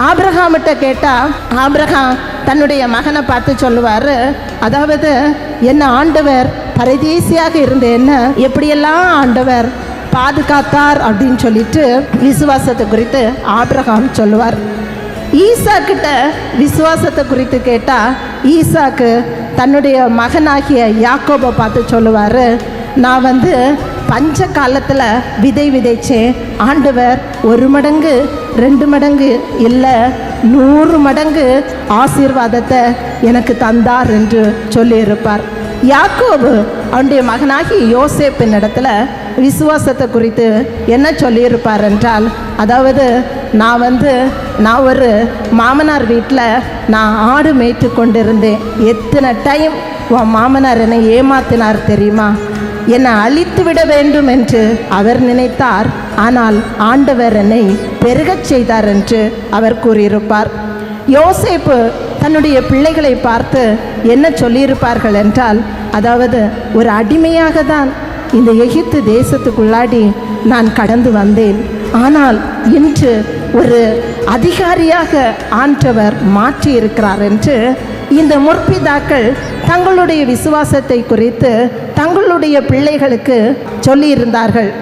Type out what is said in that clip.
ஆபிரகாமிட்ட கேட்டால் ஆபிரகாம் தன்னுடைய மகனை பார்த்து சொல்லுவார், அதாவது என்ன ஆண்டவர் பரதேசியாக இருந்த என்ன எப்படியெல்லாம் ஆண்டவர் பாதுகாத்தார் அப்படின்னு சொல்லிட்டு விசுவாசத்தை குறித்து ஆபிரகாம் சொல்லுவார். ஈசாக்கிட்ட விசுவாசத்தை குறித்து கேட்டால் ஈசாக்கு தன்னுடைய மகனாகிய யாக்கோபை பார்த்து சொல்லுவார், நான் பஞ்ச காலத்தில் விதை விதைச்சேன், ஆண்டவர் 1 மடங்கு 2 மடங்கு இல்லை 100 மடங்கு ஆசீர்வாதத்தை எனக்கு தந்தார் என்று சொல்லியிருப்பார். யாக்கோபு அவனுடைய மகனாகி யோசேப்பின் இடத்துல விசுவாசத்தை குறித்து என்ன சொல்லியிருப்பார் என்றால், அதாவது நான் ஒரு மாமனார் வீட்டில் நான் ஆடு மேய்த்து கொண்டிருந்தேன், எத்தனை டைம் உன் மாமனார் என்னை ஏமாத்தினார் தெரியுமா, என்னை அழித்து விட வேண்டும் என்று அவர் நினைத்தார், ஆனால் ஆண்டவர் என்னை பெருகச் செய்தார் என்று அவர் கூறியிருப்பார். யோசேப்பு தன்னுடைய பிள்ளைகளை பார்த்து என்ன சொல்லியிருப்பார்கள் என்றால், அதாவது ஒரு அடிமையாக தான் இந்த எகிப்து தேசத்துக்குள்ளாடி நான் கடந்து வந்தேன், ஆனால் இன்று ஒரு அதிகாரியாக ஆண்டவர் மாற்றி இருக்கிறார் என்று இந்த முற்பிதாக்கள் தங்களுடைய விசுவாசத்தை குறித்து தங்களுடைய பிள்ளைகளுக்கு சொல்லியிருந்தார்கள்.